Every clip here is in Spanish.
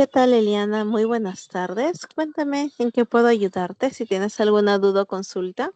¿Qué tal, Eliana? Muy buenas tardes. Cuéntame en qué puedo ayudarte, si tienes alguna duda o consulta.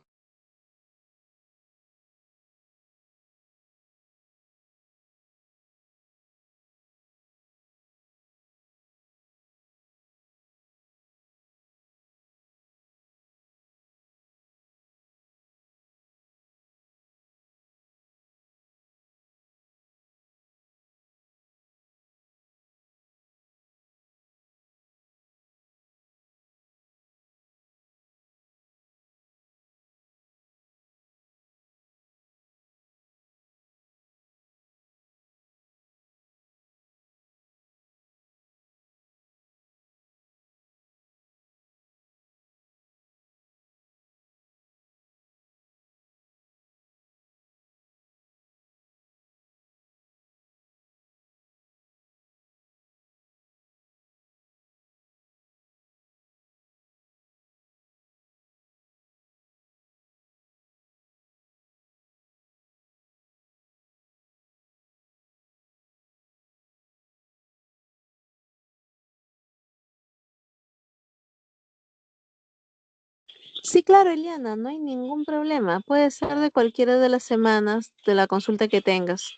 Sí, claro, Eliana, no hay ningún problema. Puede ser de cualquiera de las semanas de la consulta que tengas.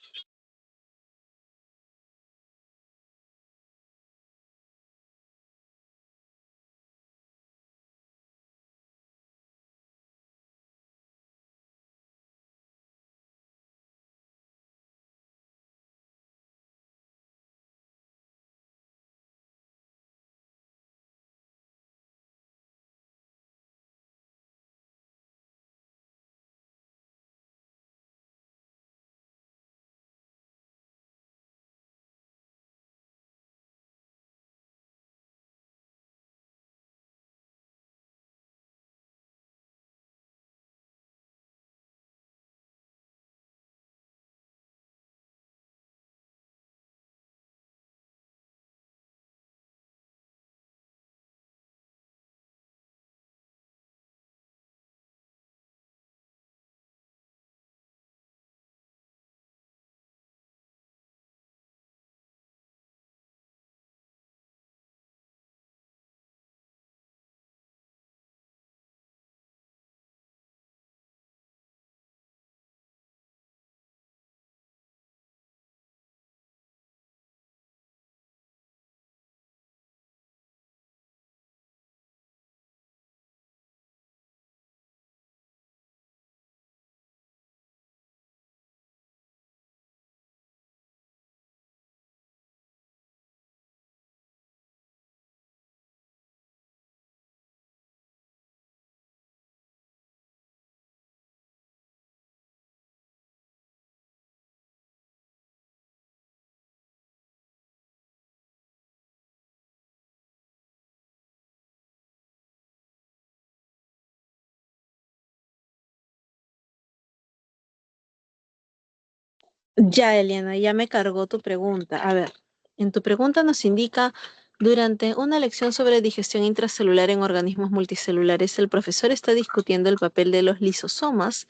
Ya, Eliana, ya me cargó tu pregunta. A ver, en tu pregunta nos indica, durante una lección sobre digestión intracelular en organismos multicelulares, el profesor está discutiendo el papel de los lisosomas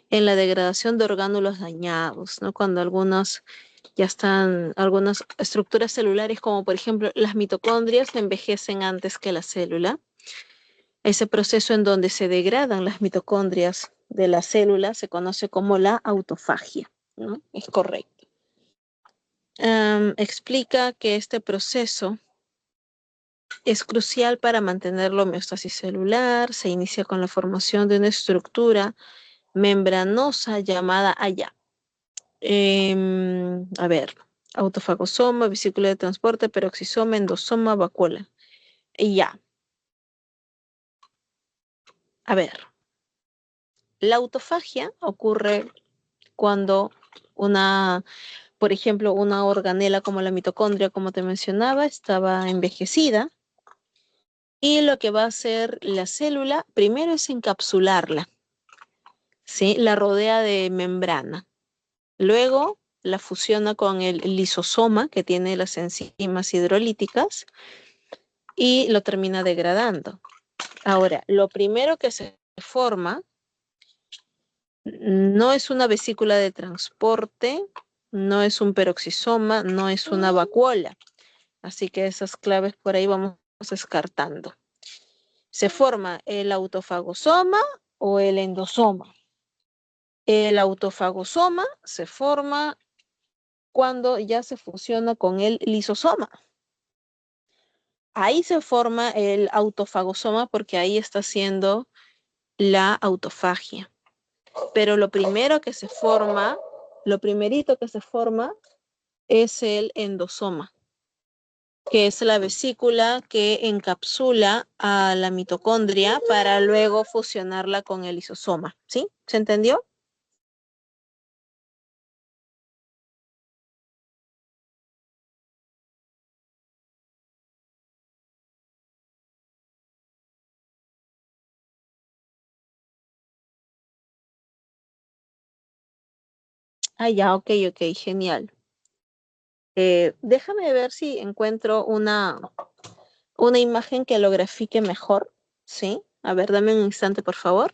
en la degradación de orgánulos dañados, ¿no? Cuando algunas estructuras celulares, como por ejemplo las mitocondrias, envejecen antes que la célula. Ese proceso en donde se degradan las mitocondrias de la célula se conoce como la autofagia, ¿no? Es correcto. Explica que este proceso es crucial para mantener la homeostasis celular. Se inicia con la formación de una estructura membranosa llamada AYA. A ver, autofagosoma, vesícula de transporte, peroxisoma, endosoma, vacuola. Y ya, a ver, la autofagia ocurre cuando una, por ejemplo, una organela como la mitocondria, como te mencionaba, estaba envejecida y lo que va a hacer la célula primero es encapsularla, ¿sí? La rodea de membrana. Luego la fusiona con el lisosoma que tiene las enzimas hidrolíticas y lo termina degradando. Ahora, lo primero que se forma no es una vesícula de transporte, no es un peroxisoma, no es una vacuola. Así que esas claves por ahí vamos descartando. Se forma el autofagosoma o el endosoma. El autofagosoma se forma cuando ya se fusiona con el lisosoma. Ahí se forma el autofagosoma porque ahí está haciendo la autofagia. Pero lo primero que se forma, lo primerito que se forma es el endosoma, que es la vesícula que encapsula a la mitocondria para luego fusionarla con el lisosoma. ¿Sí? ¿Se entendió? Ah, ya, ok, ok, genial. Déjame ver si encuentro una imagen que lo grafique mejor. ¿Sí? A ver, dame un instante, por favor.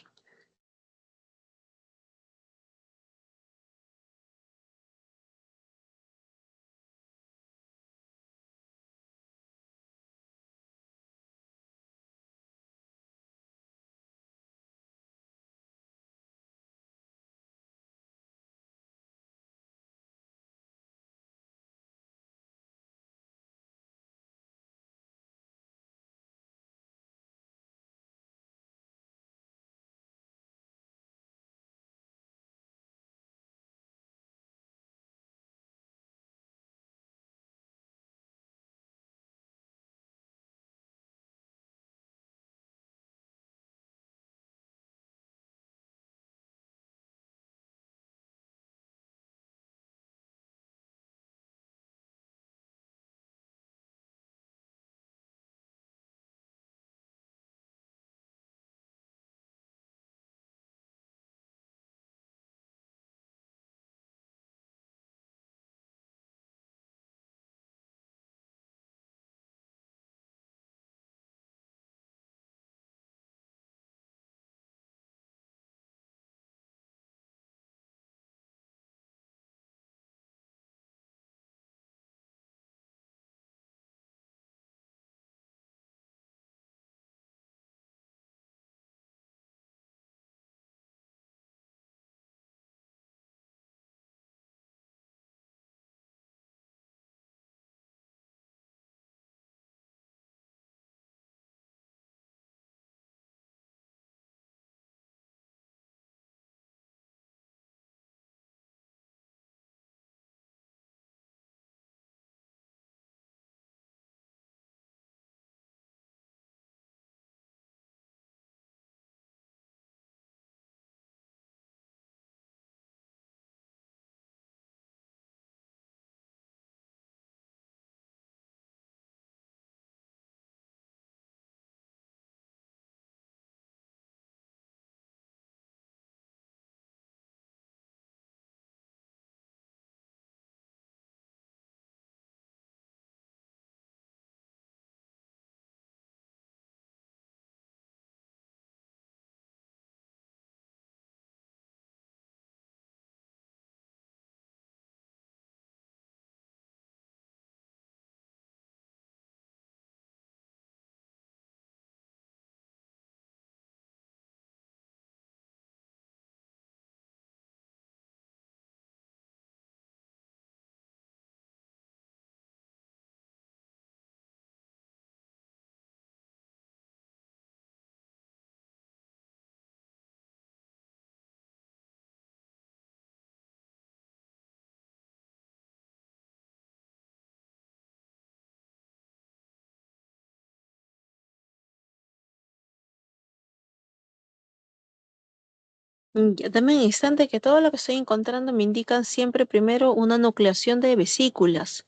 Ya, dame un instante que todo lo que estoy encontrando me indican siempre primero una nucleación de vesículas.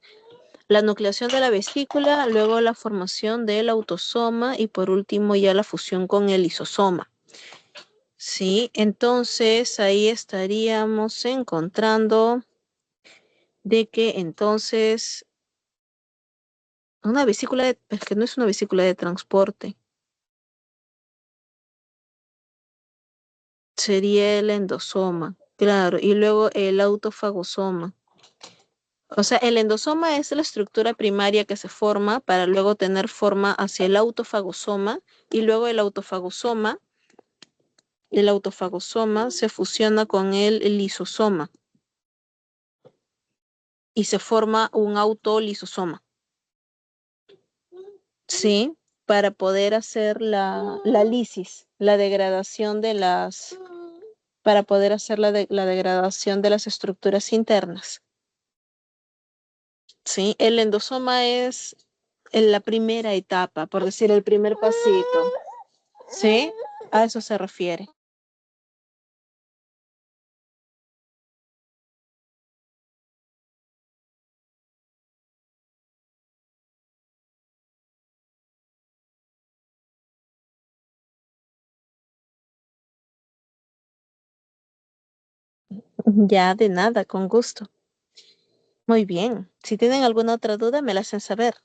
La nucleación de la vesícula, luego la formación del autosoma y por último ya la fusión con el lisosoma. Sí, entonces ahí estaríamos encontrando de que entonces una vesícula, es que no es una vesícula de transporte, sería el endosoma, claro, y luego el autofagosoma. O sea, el endosoma es la estructura primaria que se forma para luego tener forma hacia el autofagosoma y luego el autofagosoma se fusiona con el lisosoma y se forma un autolisosoma, ¿sí? Para poder hacer la lisis, la degradación de para poder hacer la degradación de las estructuras internas, ¿sí? El endosoma es en la primera etapa, por decir, el primer pasito, ¿sí? A eso se refiere. Ya de nada, con gusto. Muy bien. Si tienen alguna otra duda, me la hacen saber.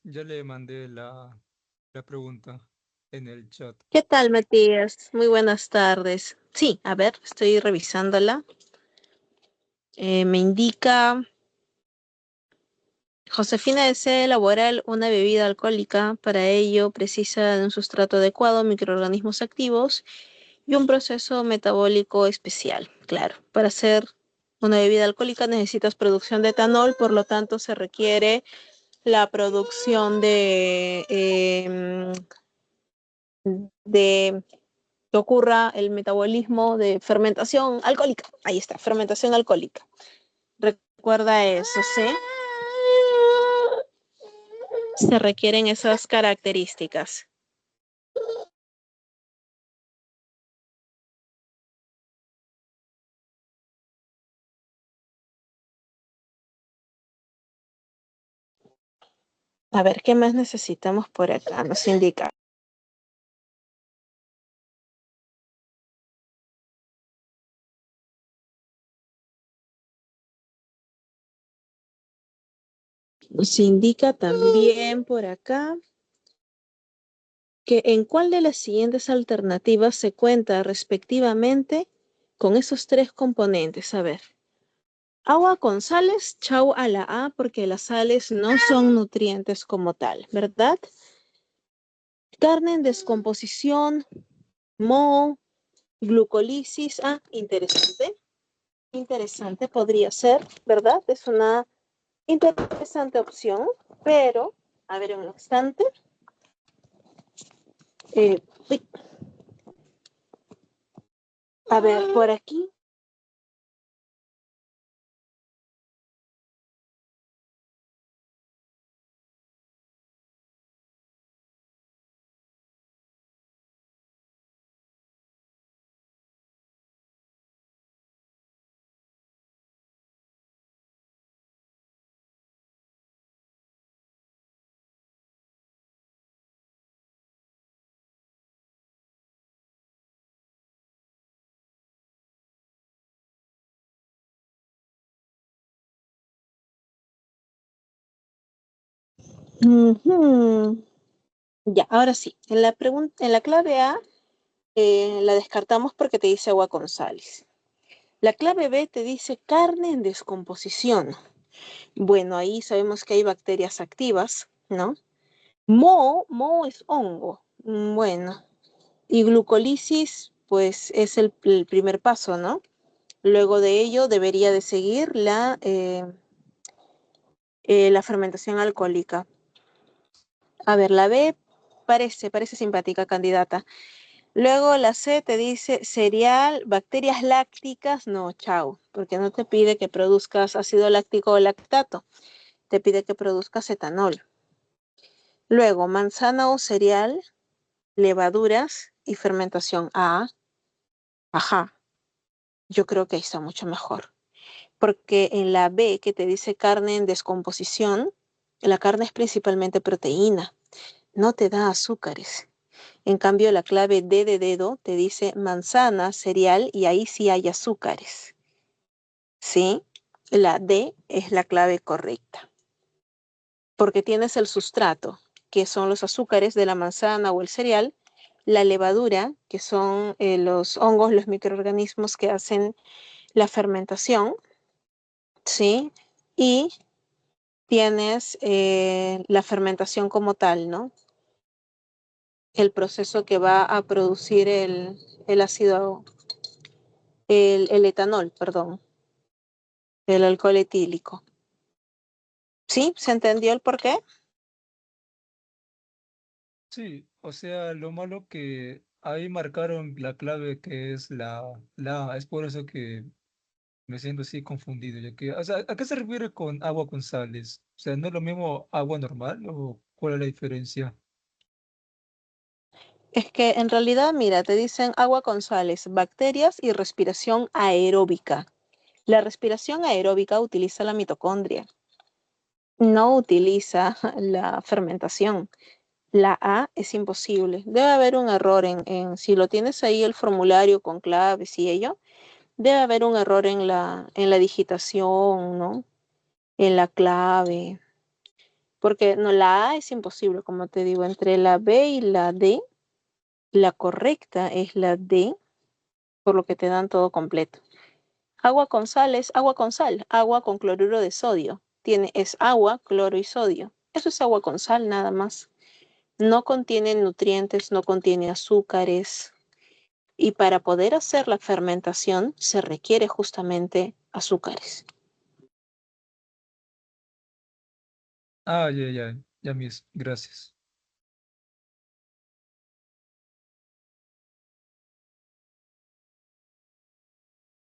Ya le mandé la pregunta en el chat. ¿Qué tal, Matías? Muy buenas tardes. Sí, a ver, estoy revisándola. Me indica, Josefina desea elaborar una bebida alcohólica. Para ello precisa de un sustrato adecuado, microorganismos activos y un proceso metabólico especial. Claro, para hacer una bebida alcohólica necesitas producción de etanol, por lo tanto se requiere la producción de que ocurra el metabolismo de fermentación alcohólica. Ahí está, fermentación alcohólica. Recuerda eso, ¿sí? Se requieren esas características. A ver, ¿qué más necesitamos por acá? Nos indica. Nos indica también por acá que en cuál de las siguientes alternativas se cuenta respectivamente con esos tres componentes. A ver, agua con sales, chau a la A, porque las sales no son nutrientes como tal, ¿verdad? Carne en descomposición, moho, glucólisis. Ah, interesante. Interesante podría ser, ¿verdad? Es una interesante opción, pero, a ver un instante. Eh, a ver, por aquí. Ujú. Ya, ahora sí. En la clave A la descartamos porque te dice agua con sales. La clave B te dice carne en descomposición. Bueno, ahí sabemos que hay bacterias activas, ¿no? Moho es hongo. Bueno, y glucólisis, pues es el primer paso, ¿no? Luego de ello debería de seguir la fermentación alcohólica. A ver, la B parece simpática candidata. Luego la C te dice cereal, bacterias lácticas, no, chao, porque no te pide que produzcas ácido láctico o lactato, te pide que produzcas etanol. Luego, manzana o cereal, levaduras y fermentación. Ah, ajá, yo creo que ahí está mucho mejor. Porque en la B que te dice carne en descomposición, la carne es principalmente proteína, no te da azúcares. En cambio, la clave D de dedo te dice manzana, cereal y ahí sí hay azúcares. ¿Sí? La D es la clave correcta. Porque tienes el sustrato, que son los azúcares de la manzana o el cereal, la levadura, que son los hongos, los microorganismos que hacen la fermentación, ¿sí? Y tienes la fermentación como tal, ¿no? El proceso que va a producir el ácido, el etanol, perdón, el alcohol etílico. ¿Sí? ¿Se entendió el por qué? Sí, o sea, lo malo que ahí marcaron la clave que es la A, es por eso que me siento así confundido, ya que, o sea, ¿a qué se refiere con agua con sales? O sea, ¿no es lo mismo agua normal o cuál es la diferencia? Es que en realidad, mira, te dicen agua con sales, bacterias y respiración aeróbica. La respiración aeróbica utiliza la mitocondria, no utiliza la fermentación. La A es imposible. Debe haber un error si lo tienes ahí el formulario con claves y ello, debe haber un error en la digitación, ¿no? En la clave. Porque no, la A es imposible, como te digo, entre la B y la D, la correcta es la D, por lo que te dan todo completo. Agua con sal es agua con sal, agua con cloruro de sodio. Es agua, cloro y sodio. Eso es agua con sal nada más. No contiene nutrientes, no contiene azúcares. Y para poder hacer la fermentación se requiere justamente azúcares. Ah, ya, mis, gracias.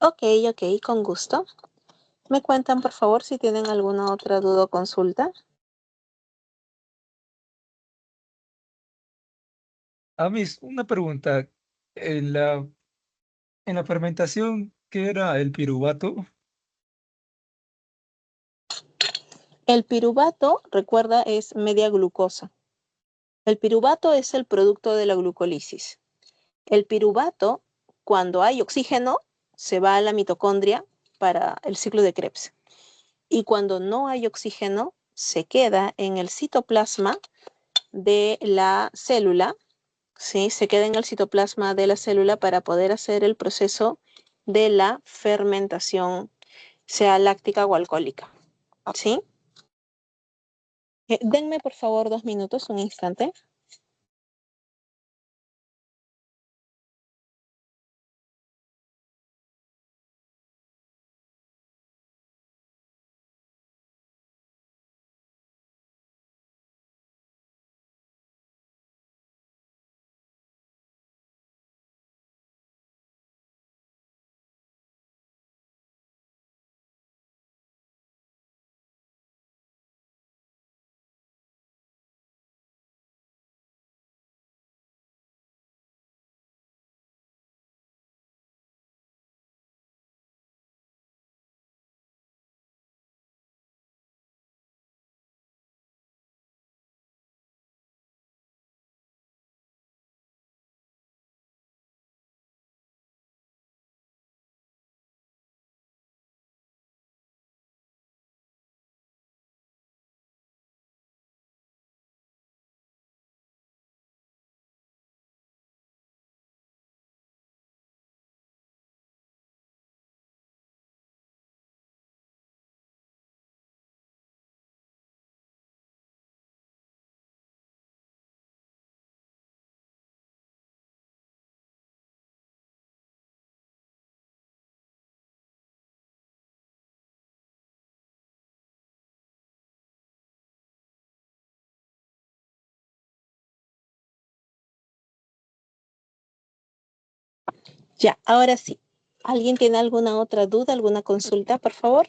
Ok, ok, con gusto. Me cuentan por favor si tienen alguna otra duda o consulta. Ah, mis, una pregunta. En la, en la fermentación, ¿qué era el piruvato? El piruvato, recuerda, es media glucosa. El piruvato es el producto de la glucólisis. El piruvato, cuando hay oxígeno, se va a la mitocondria para el ciclo de Krebs. Y cuando no hay oxígeno, se queda en el citoplasma de la célula, ¿sí? Se queda en el citoplasma de la célula para poder hacer el proceso de la fermentación, sea láctica o alcohólica, ¿sí? Denme por favor 2 minutos, un instante. Ya, ahora sí. ¿Alguien tiene alguna otra duda, alguna consulta, por favor?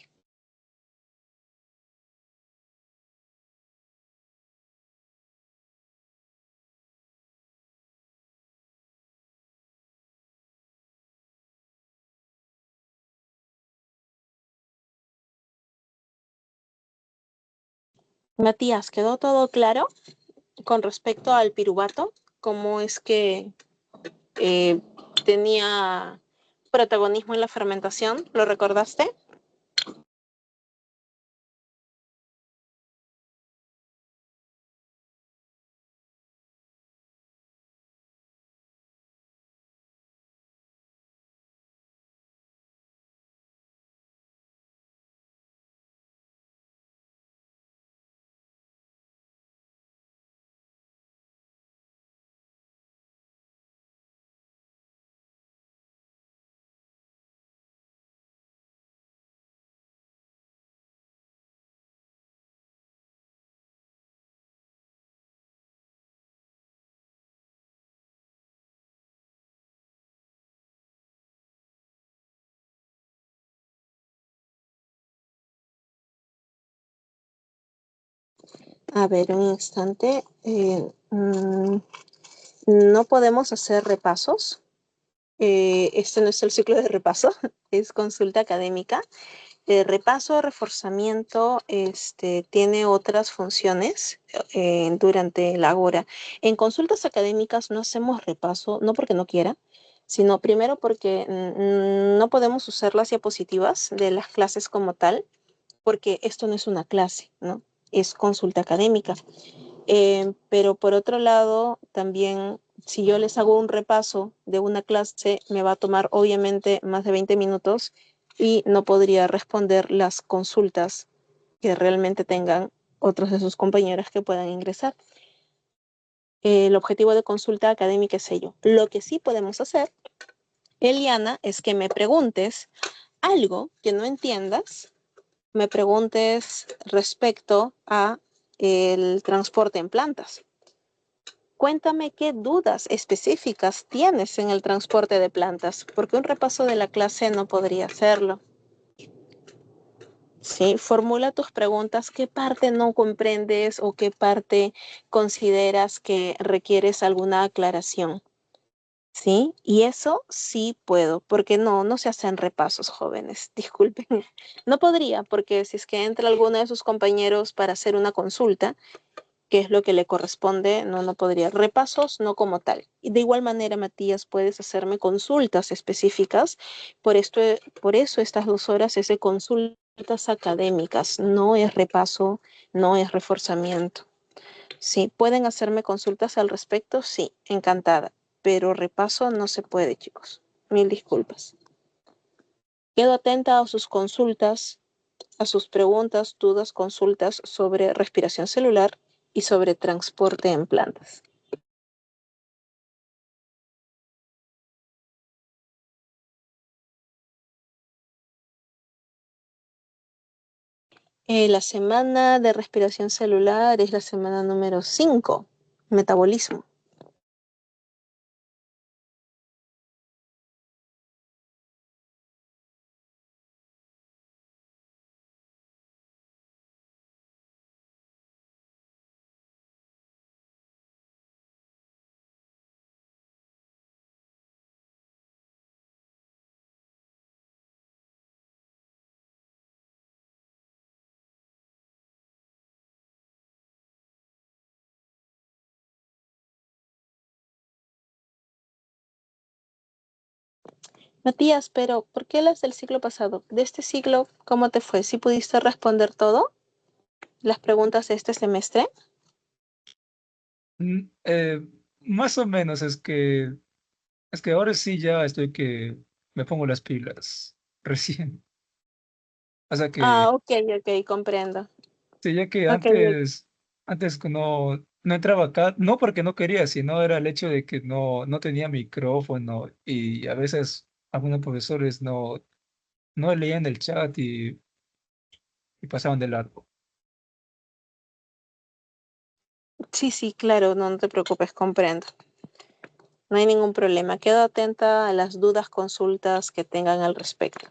Matías, ¿quedó todo claro con respecto al piruvato? ¿Cómo es que eh, tenía protagonismo en la fermentación? ¿Lo recordaste? A ver, un instante. No podemos hacer repasos. Este no es el ciclo de repaso, es consulta académica. Repaso, reforzamiento, tiene otras funciones durante la hora. En consultas académicas no hacemos repaso, no porque no quiera, sino primero porque no podemos usar las diapositivas de las clases como tal, porque esto no es una clase, ¿no? Es consulta académica. Pero por otro lado, también si yo les hago un repaso de una clase, me va a tomar obviamente más de 20 minutos y no podría responder las consultas que realmente tengan otros de sus compañeros que puedan ingresar. El objetivo de consulta académica es ello. Lo que sí podemos hacer, Eliana, es que me preguntes algo que no entiendas, me preguntes respecto a el transporte en plantas. Cuéntame qué dudas específicas tienes en el transporte de plantas, porque un repaso de la clase no podría hacerlo. Sí, formula tus preguntas, qué parte no comprendes o qué parte consideras que requieres alguna aclaración. Sí, y eso sí puedo, porque no se hacen repasos, jóvenes, disculpen. No podría, porque si es que entra alguno de sus compañeros para hacer una consulta, qué es lo que le corresponde, no podría. Repasos, no como tal. Y de igual manera, Matías, puedes hacerme consultas específicas. Por eso estas 2 horas es de consultas académicas, no es repaso, no es reforzamiento. Sí, pueden hacerme consultas al respecto, sí, encantada. Pero repaso no se puede, chicos. Mil disculpas. Quedo atenta a sus consultas, a sus preguntas, dudas, consultas sobre respiración celular y sobre transporte en plantas. La semana de respiración celular es la semana número 5, metabolismo. Matías, pero ¿por qué las del siglo pasado? De este siglo, ¿cómo te fue? ¿Sí pudiste responder todo? ¿Las preguntas de este semestre? Mm, eh, Más o menos es que ahora sí ya estoy que me pongo las pilas recién. O sea Ah, que, ok, ok, comprendo. sí, ya que Ok, antes que no entraba acá, no porque no quería, sino era el hecho de que no tenía micrófono y a veces algunos profesores no leían el chat y pasaban de largo. sí, sí, claro, no te preocupes, comprendo. No hay ningún problema. Quedo atenta a las dudas, consultas que tengan al respecto.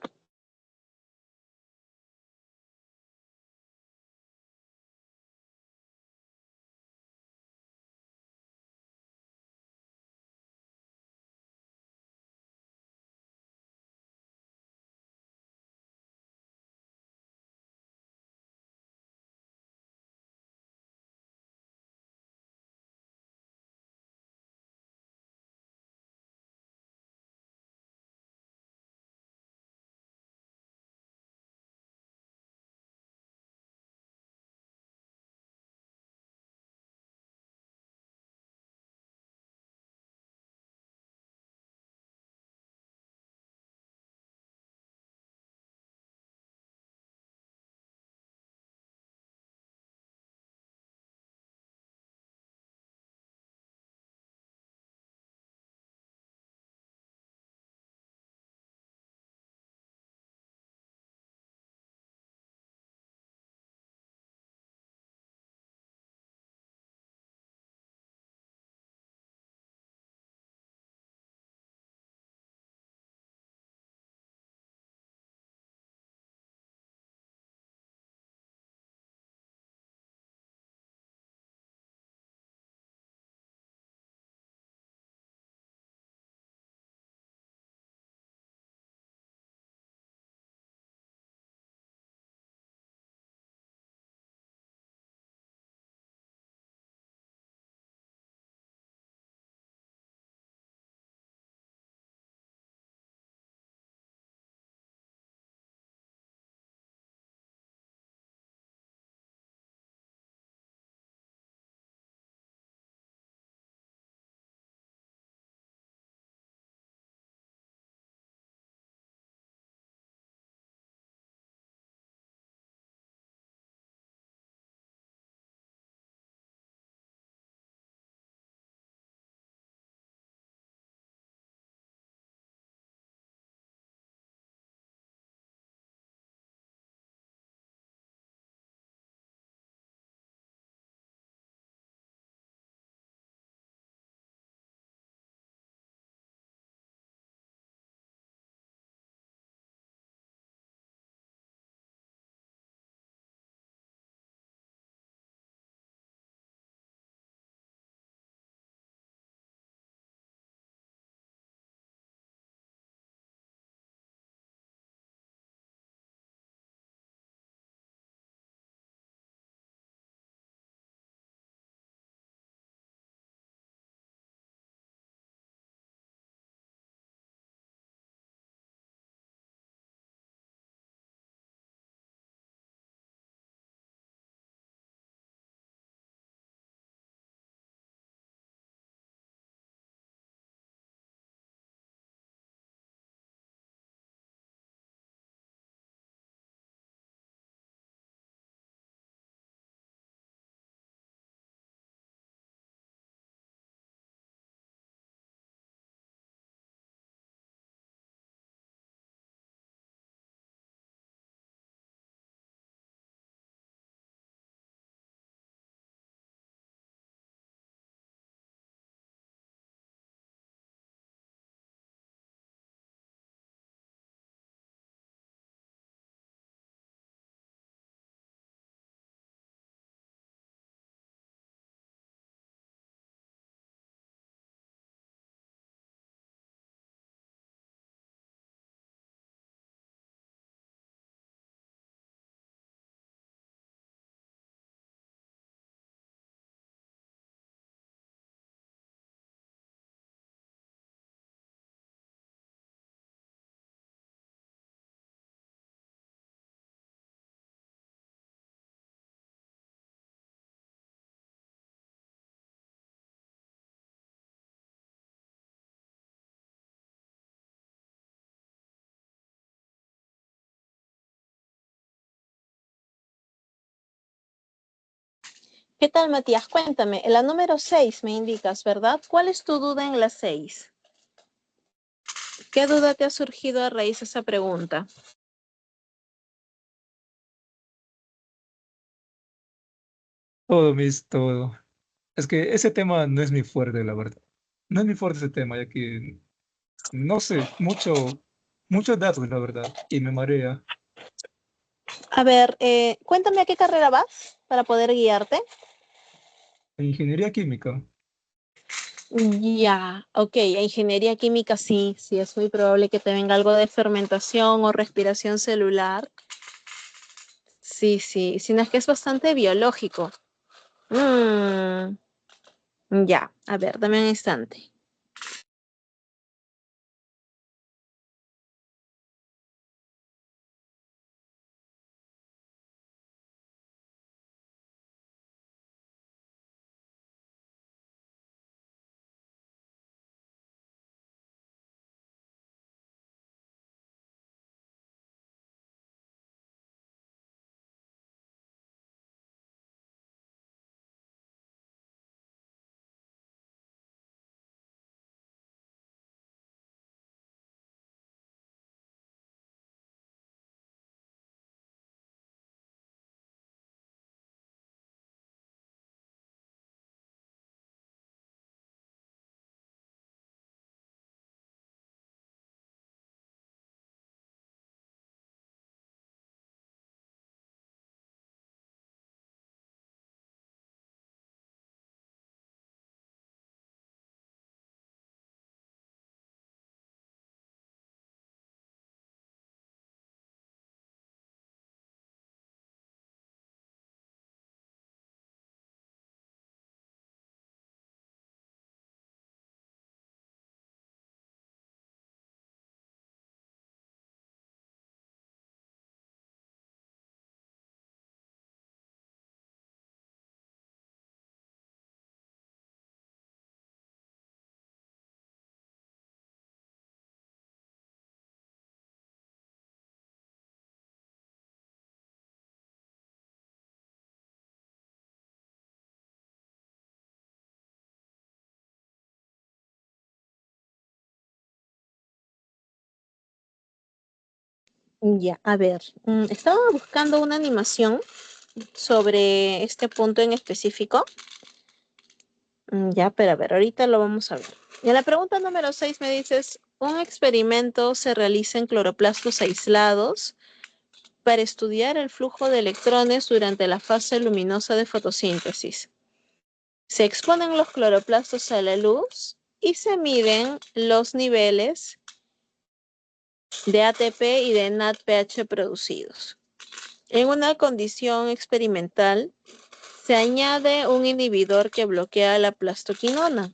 ¿Qué tal, Matías? Cuéntame, en la número 6 me indicas, ¿verdad? ¿Cuál es tu duda en la 6? ¿Qué duda te ha surgido a raíz de esa pregunta? Todo, Miss, todo. Es que ese tema no es mi fuerte, la verdad. No es mi fuerte ese tema, ya que no sé muchos datos, la verdad, y me marea. A ver, cuéntame a qué carrera vas para poder guiarte. Ingeniería química. Ya, ok, a ingeniería química sí, sí, es muy probable que te venga algo de fermentación o respiración celular. Sí, sí, sino es que es bastante biológico. Mm, ya, a ver, dame un instante. Ya, a ver, estaba buscando una animación sobre este punto en específico. Ya, pero a ver, ahorita lo vamos a ver. Y en la pregunta número 6 me dices, un experimento se realiza en cloroplastos aislados para estudiar el flujo de electrones durante la fase luminosa de fotosíntesis. Se exponen los cloroplastos a la luz y se miden los niveles de ATP y de NADPH producidos. En una condición experimental, se añade un inhibidor que bloquea la plastoquinona.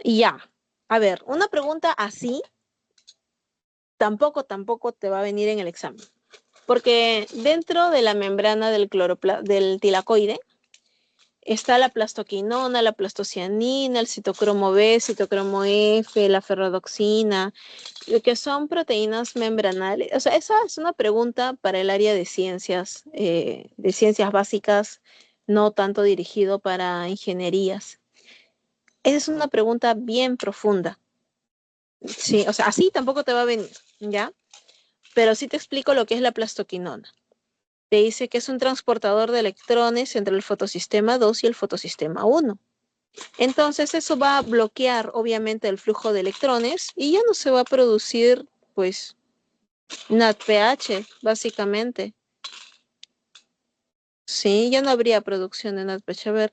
Ya, a ver, una pregunta así tampoco te va a venir en el examen. Porque dentro de la membrana del tilacoide está la plastoquinona, la plastocianina, el citocromo B, citocromo F, la ferredoxina, que son proteínas membranales. O sea, esa es una pregunta para el área de ciencias básicas, no tanto dirigido para ingenierías. Esa es una pregunta bien profunda. Sí, o sea, así tampoco te va a venir, ¿ya? Pero sí te explico lo que es la plastoquinona. Te dice que es un transportador de electrones entre el fotosistema 2 y el fotosistema 1. Entonces eso va a bloquear obviamente el flujo de electrones y ya no se va a producir pues NADPH básicamente. Sí, ya no habría producción de NADPH. A ver,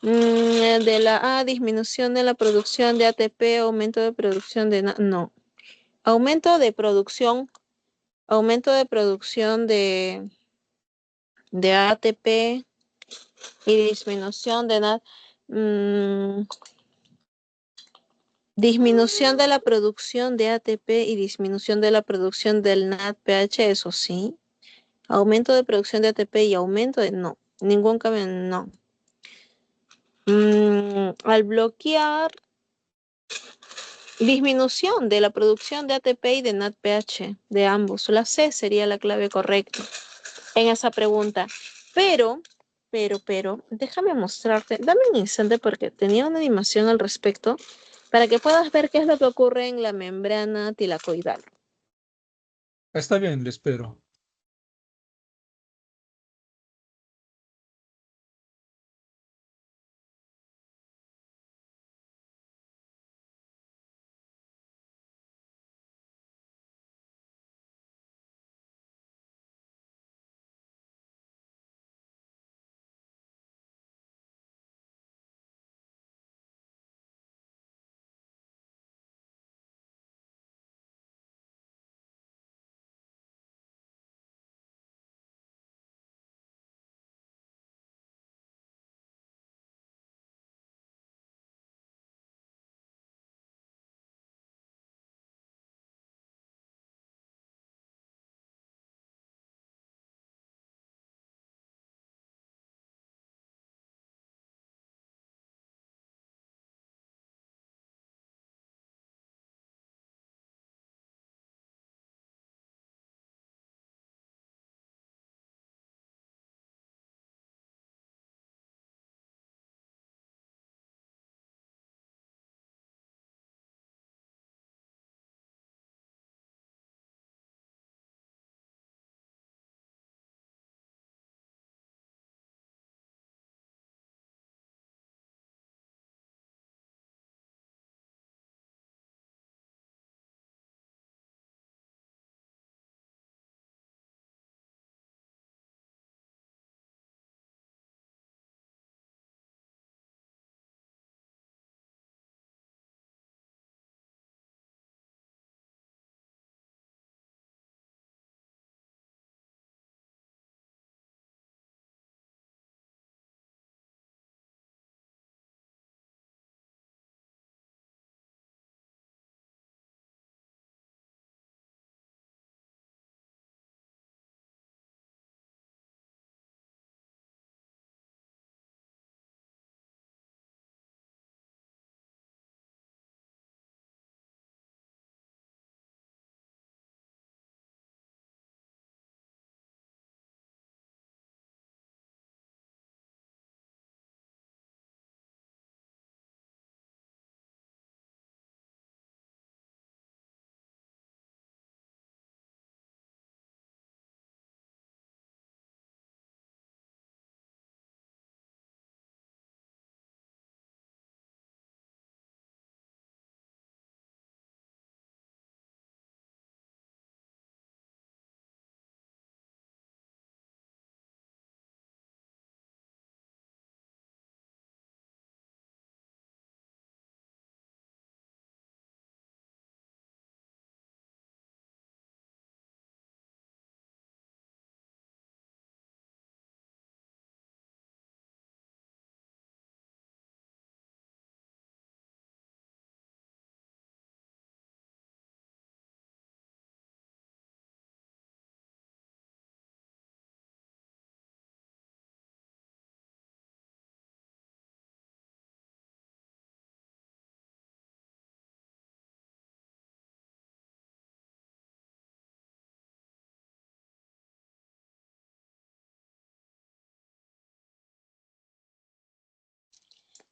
de la A, disminución de la producción de ATP, aumento de producción de no. Aumento de producción de ATP y disminución de NAD. Disminución de la producción de ATP y disminución de la producción del NADPH, eso sí. Aumento de producción de ATP y aumento de no. Ningún cambio, no. Al bloquear disminución de la producción de ATP y de NADPH, de ambos. La C sería la clave correcta en esa pregunta. Pero pero, déjame mostrarte, dame un instante porque tenía una animación al respecto para que puedas ver qué es lo que ocurre en la membrana tilacoidal. Está bien, le espero.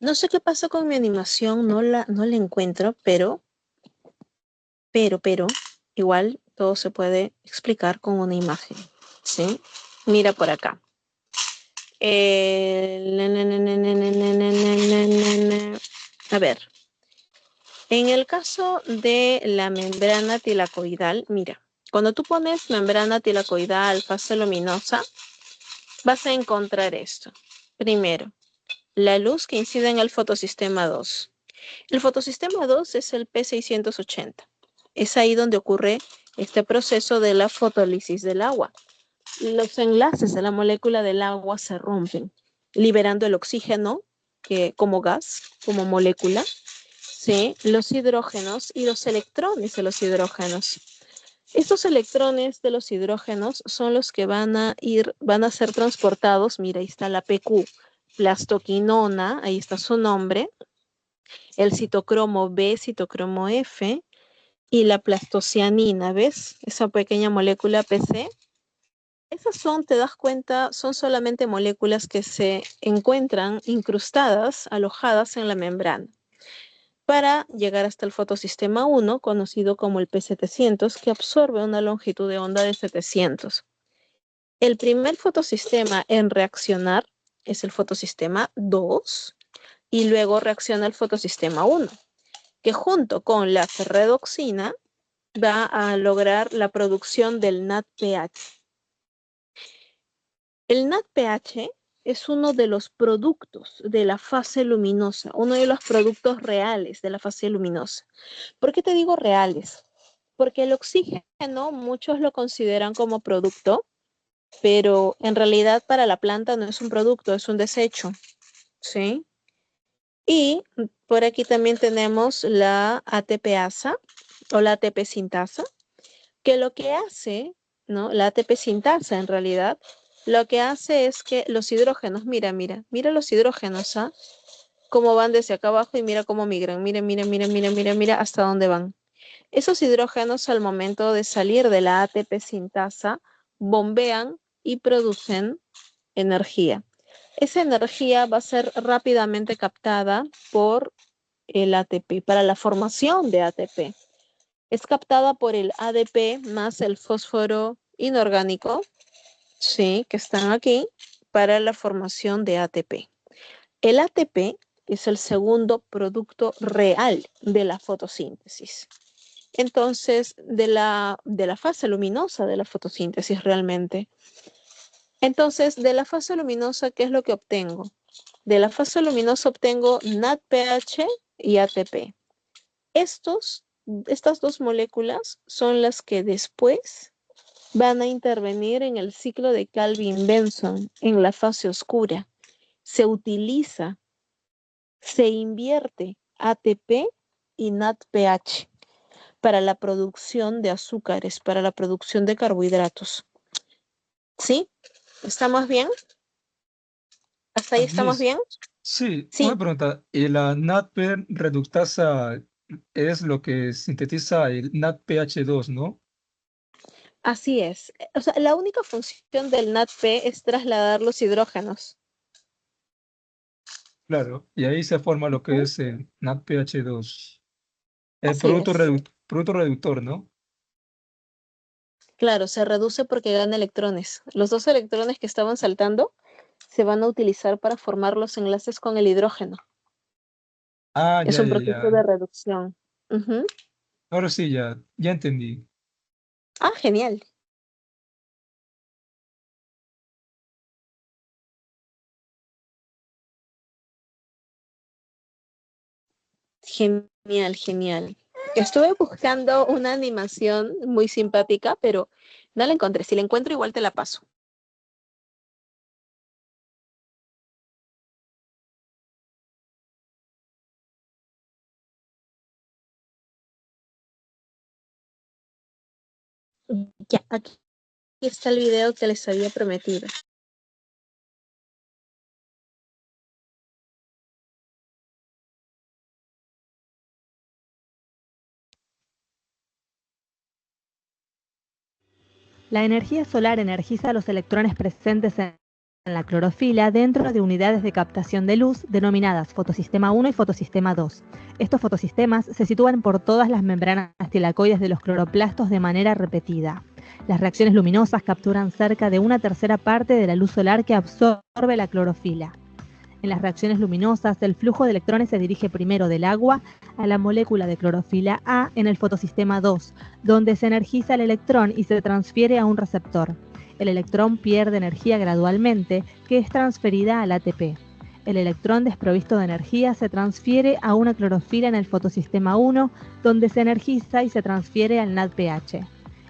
No sé qué pasó con mi animación, no la encuentro, pero, igual todo se puede explicar con una imagen, ¿sí? Mira por acá. A ver, en el caso de la membrana tilacoidal, mira, cuando tú pones membrana tilacoidal, fase luminosa, vas a encontrar esto. Primero, la luz que incide en el fotosistema 2. El fotosistema 2 es el P680. Es ahí donde ocurre este proceso de la fotólisis del agua. Los enlaces de la molécula del agua se rompen, liberando el oxígeno que, como gas, como molécula, ¿sí? Los hidrógenos y los electrones de los hidrógenos. Estos electrones de los hidrógenos son los que van a ser transportados. Mira, ahí está la PQ, plastoquinona, ahí está su nombre, el citocromo B, citocromo F y la plastocianina, ¿ves? Esa pequeña molécula PC Esas son, te das cuenta, son solamente moléculas que se encuentran incrustadas, alojadas en la membrana, para llegar hasta el fotosistema 1, conocido como el P700, que absorbe una longitud de onda de 700. El primer fotosistema en reaccionar es el fotosistema 2 y luego reacciona el fotosistema 1, que junto con la ferredoxina va a lograr la producción del NADPH. El NADPH es uno de los productos de la fase luminosa, uno de los productos reales de la fase luminosa. ¿Por qué te digo reales? Porque el oxígeno muchos lo consideran como producto, pero en realidad para la planta no es un producto, es un desecho, ¿sí? Y por aquí también tenemos la ATPasa o la ATP sintasa, que lo que hace, ¿no? La ATP sintasa en realidad, lo que hace es que los hidrógenos, mira los hidrógenos, ¿ah? Cómo van desde acá abajo y mira cómo migran, mira hasta dónde van. Esos hidrógenos al momento de salir de la ATP sintasa bombean y producen energía. Esa energía va a ser rápidamente captada por el ATP para la formación de ATP. Es captada por el ADP más el fósforo inorgánico, sí, que están aquí, para la formación de ATP. El ATP es el segundo producto real de la fotosíntesis. Entonces, de la fase luminosa de la fotosíntesis realmente. Entonces, de la fase luminosa, ¿qué es lo que obtengo? De la fase luminosa obtengo NADPH y ATP. Estas dos moléculas son las que después van a intervenir en el ciclo de Calvin-Benson en la fase oscura. Se utiliza, se invierte ATP y NADPH para la producción de azúcares, para la producción de carbohidratos. ¿Sí? ¿Estamos bien? ¿Hasta ahí Así estamos es. bien? Sí, una Sí, pregunta. ¿Y la NADP reductasa es lo que sintetiza el NADPH2, no? así es. O sea, la única función del NADP es trasladar los hidrógenos. Claro. Y ahí se forma lo que Ujú. es el NADPH2. El Así es. producto reductor, ¿no? Claro, se reduce porque gana electrones. Los dos electrones que estaban saltando se van a utilizar para formar los enlaces con el hidrógeno. Ah, Es ya, un ya, proceso ya. de reducción. Ujú. Ahora sí, ya entendí. Ah, genial. Genial, genial. Estuve buscando una animación muy simpática, pero no la encontré. Si la encuentro, igual te la paso. Ya, aquí está el video que les había prometido. La energía solar energiza los electrones presentes en la clorofila dentro de unidades de captación de luz denominadas fotosistema 1 y fotosistema 2. Estos fotosistemas se sitúan por todas las membranas tilacoides de los cloroplastos de manera repetida. Las reacciones luminosas capturan cerca de una tercera parte de la luz solar que absorbe la clorofila. En las reacciones luminosas, el flujo de electrones se dirige primero del agua a la molécula de clorofila A en el fotosistema 2, donde se energiza el electrón y se transfiere a un receptor. El electrón pierde energía gradualmente, que es transferida al ATP. El electrón desprovisto de energía se transfiere a una clorofila en el fotosistema 1, donde se energiza y se transfiere al NADPH.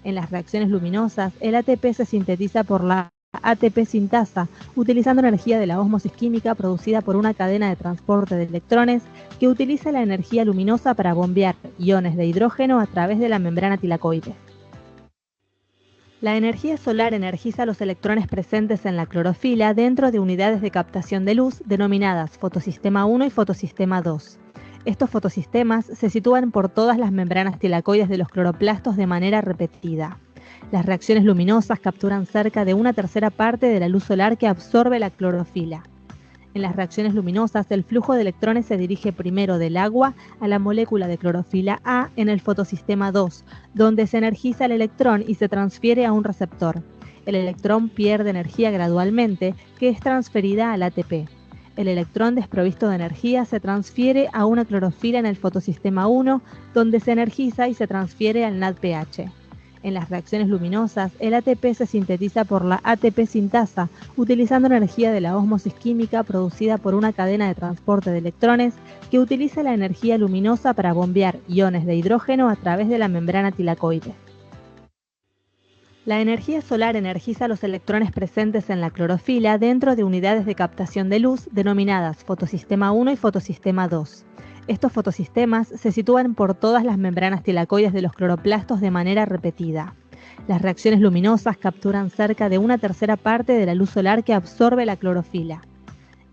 En las reacciones luminosas, el ATP se sintetiza por la ATP sintasa, utilizando energía de la ósmosis química producida por una cadena de transporte de electrones que utiliza la energía luminosa para bombear iones de hidrógeno a través de la membrana tilacoide. La energía solar energiza los electrones presentes en la clorofila dentro de unidades de captación de luz denominadas fotosistema 1 y fotosistema 2. Estos fotosistemas se sitúan por todas las membranas tilacoides de los cloroplastos de manera repetida. Las reacciones luminosas capturan cerca de una tercera parte de la luz solar que absorbe la clorofila. En las reacciones luminosas, el flujo de electrones se dirige primero del agua a la molécula de clorofila A en el fotosistema 2, donde se energiza el electrón y se transfiere a un receptor. El electrón pierde energía gradualmente, que es transferida al ATP. El electrón desprovisto de energía se transfiere a una clorofila en el fotosistema 1, donde se energiza y se transfiere al NADPH. En las reacciones luminosas, el ATP se sintetiza por la ATP sintasa, utilizando energía de la ósmosis química producida por una cadena de transporte de electrones que utiliza la energía luminosa para bombear iones de hidrógeno a través de la membrana tilacoide. La energía solar energiza los electrones presentes en la clorofila dentro de unidades de captación de luz denominadas fotosistema 1 y fotosistema 2. Estos fotosistemas se sitúan por todas las membranas tilacoides de los cloroplastos de manera repetida. Las reacciones luminosas capturan cerca de una tercera parte de la luz solar que absorbe la clorofila.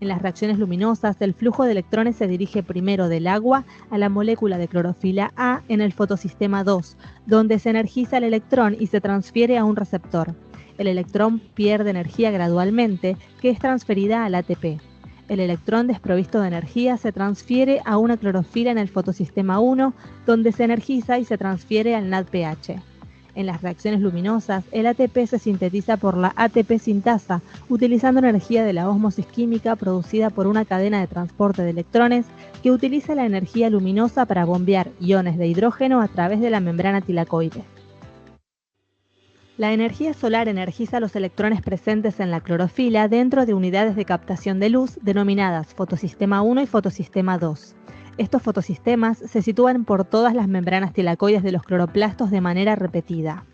En las reacciones luminosas, el flujo de electrones se dirige primero del agua a la molécula de clorofila A en el fotosistema 2, donde se energiza el electrón y se transfiere a un receptor. El electrón pierde energía gradualmente, que es transferida al ATP. El electrón desprovisto de energía se transfiere a una clorofila en el fotosistema 1, donde se energiza y se transfiere al NADPH. En las reacciones luminosas, el ATP se sintetiza por la ATP sintasa, utilizando energía de la ósmosis química producida por una cadena de transporte de electrones que utiliza la energía luminosa para bombear iones de hidrógeno a través de la membrana tilacoide. La energía solar energiza los electrones presentes en la clorofila dentro de unidades de captación de luz denominadas fotosistema 1 y fotosistema 2. Estos fotosistemas se sitúan por todas las membranas tilacoides de los cloroplastos de manera repetida.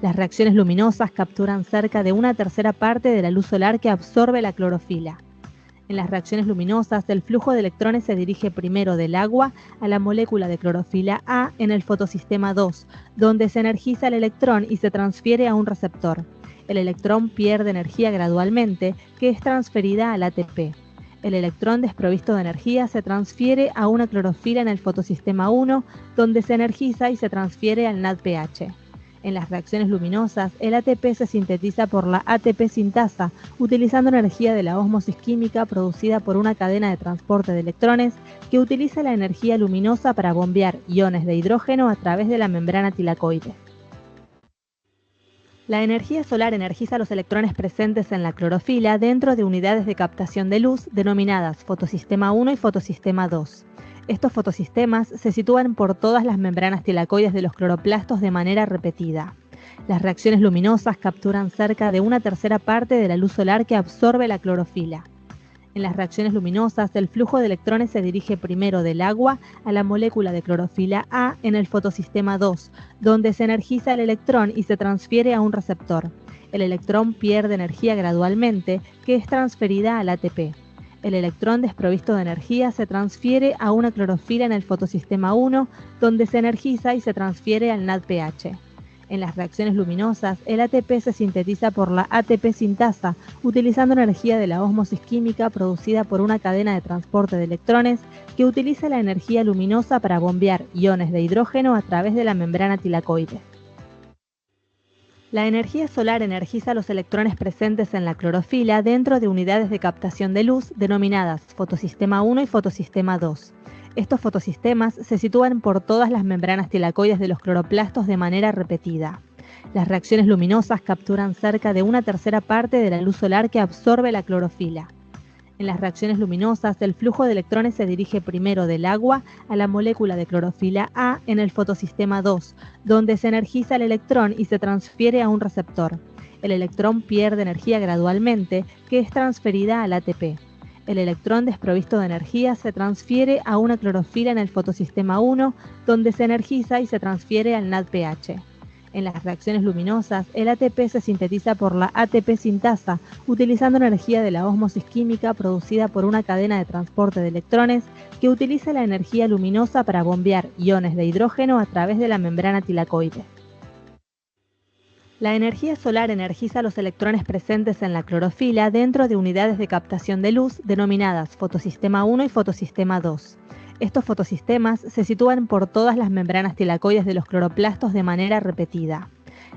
Las reacciones luminosas capturan cerca de una tercera parte de la luz solar que absorbe la clorofila. En las reacciones luminosas, el flujo de electrones se dirige primero del agua a la molécula de clorofila A en el fotosistema 2, donde se energiza el electrón y se transfiere a un receptor. El electrón pierde energía gradualmente, que es transferida al ATP. El electrón desprovisto de energía se transfiere a una clorofila en el fotosistema 1, donde se energiza y se transfiere al NADPH. En las reacciones luminosas, el ATP se sintetiza por la ATP sintasa, utilizando energía de la ósmosis química producida por una cadena de transporte de electrones que utiliza la energía luminosa para bombear iones de hidrógeno a través de la membrana tilacoide. La energía solar energiza los electrones presentes en la clorofila dentro de unidades de captación de luz denominadas fotosistema 1 y fotosistema 2. Estos fotosistemas se sitúan por todas las membranas tilacoides de los cloroplastos de manera repetida. Las reacciones luminosas capturan cerca de una tercera parte de la luz solar que absorbe la clorofila. En las reacciones luminosas, el flujo de electrones se dirige primero del agua a la molécula de clorofila A en el fotosistema 2, donde se energiza el electrón y se transfiere a un receptor. El electrón pierde energía gradualmente, que es transferida al ATP. El electrón desprovisto de energía se transfiere a una clorofila en el fotosistema 1, donde se energiza y se transfiere al NADPH. En las reacciones luminosas, el ATP se sintetiza por la ATP sintasa, utilizando energía de la ósmosis química producida por una cadena de transporte de electrones que utiliza la energía luminosa para bombear iones de hidrógeno a través de la membrana tilacoide. La energía solar energiza los electrones presentes en la clorofila dentro de unidades de captación de luz denominadas fotosistema 1 y fotosistema 2. Estos fotosistemas se sitúan por todas las membranas tilacoides de los cloroplastos de manera repetida. Las reacciones luminosas capturan cerca de una tercera parte de la luz solar que absorbe la clorofila. En las reacciones luminosas, el flujo de electrones se dirige primero del agua a la molécula de clorofila A en el fotosistema 2, donde se energiza el electrón y se transfiere a un receptor. El electrón pierde energía gradualmente, que es transferida al ATP. El electrón desprovisto de energía se transfiere a una clorofila en el fotosistema 1, donde se energiza y se transfiere al NADPH. En las reacciones luminosas, el ATP se sintetiza por la ATP sintasa, utilizando energía de la ósmosis química producida por una cadena de transporte de electrones que utiliza la energía luminosa para bombear iones de hidrógeno a través de la membrana tilacoide. La energía solar energiza los electrones presentes en la clorofila dentro de unidades de captación de luz denominadas fotosistema 1 y fotosistema 2. Estos fotosistemas se sitúan por todas las membranas tilacoides de los cloroplastos de manera repetida.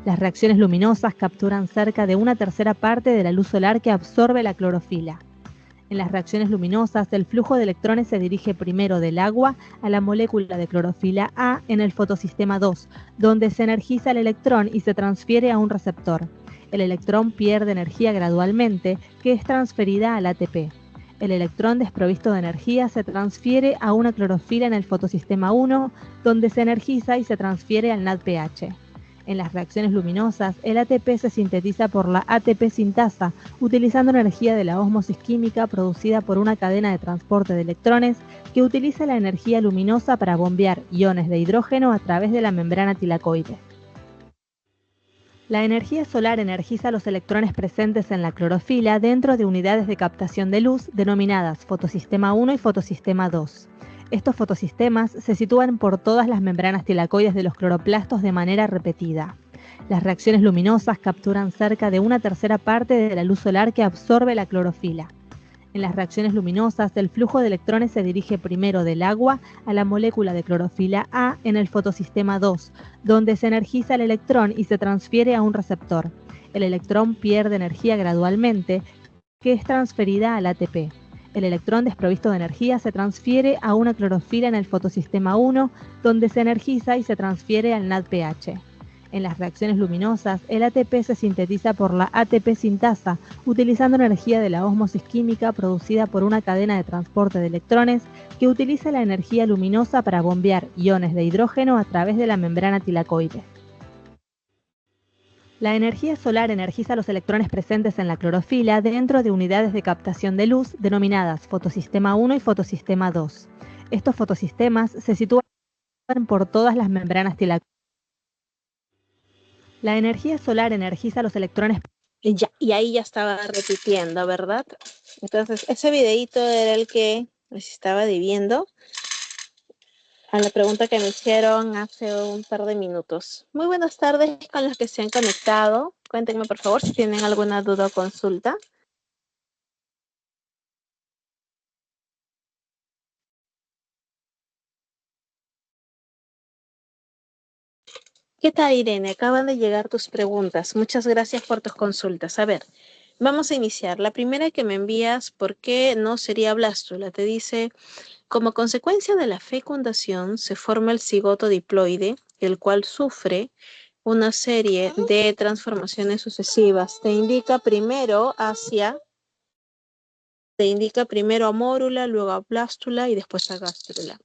Las reacciones luminosas capturan cerca de una tercera parte de la luz solar que absorbe la clorofila. En las reacciones luminosas, el flujo de electrones se dirige primero del agua a la molécula de clorofila A en el fotosistema 2, donde se energiza el electrón y se transfiere a un receptor. El electrón pierde energía gradualmente, que es transferida al ATP. El electrón desprovisto de energía se transfiere a una clorofila en el fotosistema 1, donde se energiza y se transfiere al NADPH. En las reacciones luminosas, el ATP se sintetiza por la ATP sintasa, utilizando energía de la ósmosis química producida por una cadena de transporte de electrones que utiliza la energía luminosa para bombear iones de hidrógeno a través de la membrana tilacoide. La energía solar energiza los electrones presentes en la clorofila dentro de unidades de captación de luz denominadas fotosistema 1 y fotosistema 2. Estos fotosistemas se sitúan por todas las membranas tilacoides de los cloroplastos de manera repetida. Las reacciones luminosas capturan cerca de una tercera parte de la luz solar que absorbe la clorofila. En las reacciones luminosas, el flujo de electrones se dirige primero del agua a la molécula de clorofila A en el fotosistema 2, donde se energiza el electrón y se transfiere a un receptor. El electrón pierde energía gradualmente, que es transferida al ATP. El electrón desprovisto de energía se transfiere a una clorofila en el fotosistema 1, donde se energiza y se transfiere al NADPH. En las reacciones luminosas, el ATP se sintetiza por la ATP sintasa, utilizando energía de la ósmosis química producida por una cadena de transporte de electrones que utiliza la energía luminosa para bombear iones de hidrógeno a través de la membrana tilacoide. La energía solar energiza los electrones presentes en la clorofila dentro de unidades de captación de luz denominadas fotosistema 1 y fotosistema 2. Estos fotosistemas se sitúan por todas las membranas tilacoides. La energía solar energiza los electrones. Y ahí ya estaba repitiendo, ¿verdad? Entonces, ese videíto era el que les estaba debiendo a la pregunta que me hicieron hace un par de minutos. Muy buenas tardes con los que se han conectado. Cuéntenme, por favor, si tienen alguna duda o consulta. ¿Qué tal, Irene? Acaban de llegar tus preguntas. Muchas gracias por tus consultas. A ver, vamos a iniciar. La primera que me envías, ¿por qué no sería blástula? Te dice, como consecuencia de la fecundación se forma el cigoto diploide, el cual sufre una serie de transformaciones sucesivas. Te indica primero a mórula, luego a blástula y después a gástrula.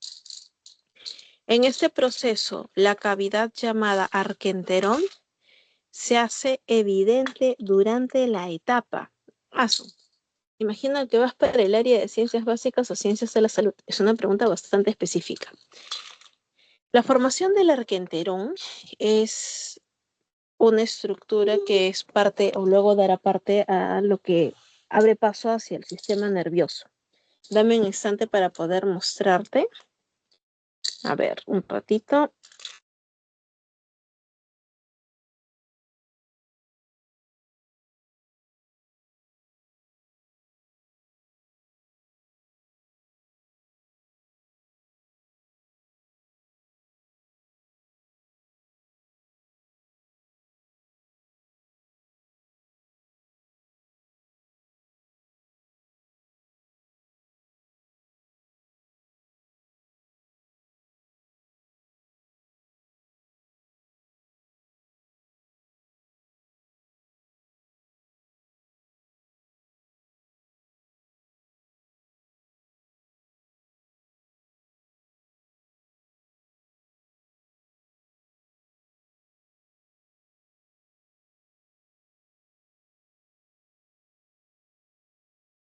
En este proceso, la cavidad llamada arquenterón se hace evidente durante la etapa. Imagino que vas para el área de ciencias básicas o ciencias de la salud. Es una pregunta bastante específica. La formación del arquenterón es una estructura que es parte o luego dará parte a lo que abre paso hacia el sistema nervioso. Dame un instante para poder mostrarte. A ver, un ratito.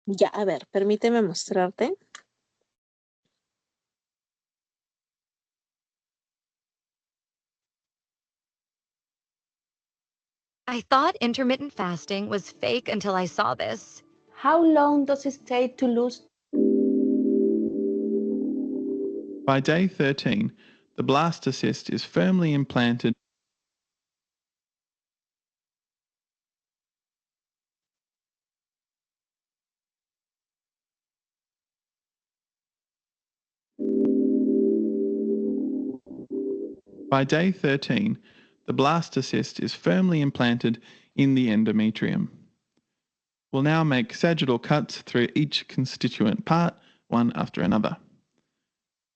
Ya, a ver, permíteme mostrarte. I thought intermittent fasting was fake until I saw this. How long does it take to lose? By day 13, the blastocyst is firmly implanted. By day 13, the blastocyst is firmly implanted in the endometrium. We'll now make sagittal cuts through each constituent part, one after another.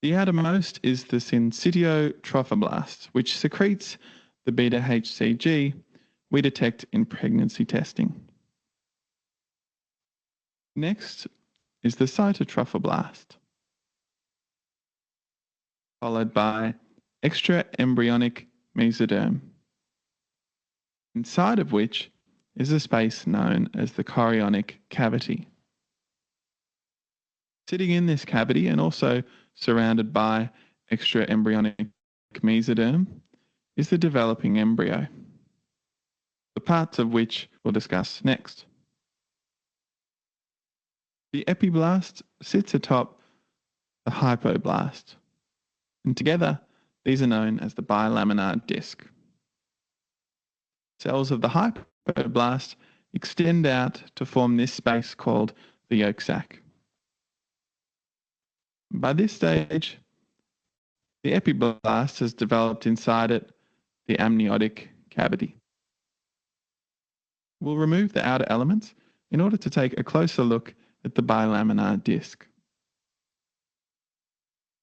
The outermost is the syncytio trophoblast, which secretes the beta-HCG we detect in pregnancy testing. Next is the cytotrophoblast, followed by extraembryonic mesoderm, inside of which is a space known as the chorionic cavity. Sitting in this cavity and also surrounded by extraembryonic mesoderm is the developing embryo, the parts of which we'll discuss next. The epiblast sits atop the hypoblast, and together these are known as the bilaminar disc. Cells of the hypoblast extend out to form this space called the yolk sac. By this stage, the epiblast has developed inside it the amniotic cavity. We'll remove the outer elements in order to take a closer look at the bilaminar disc.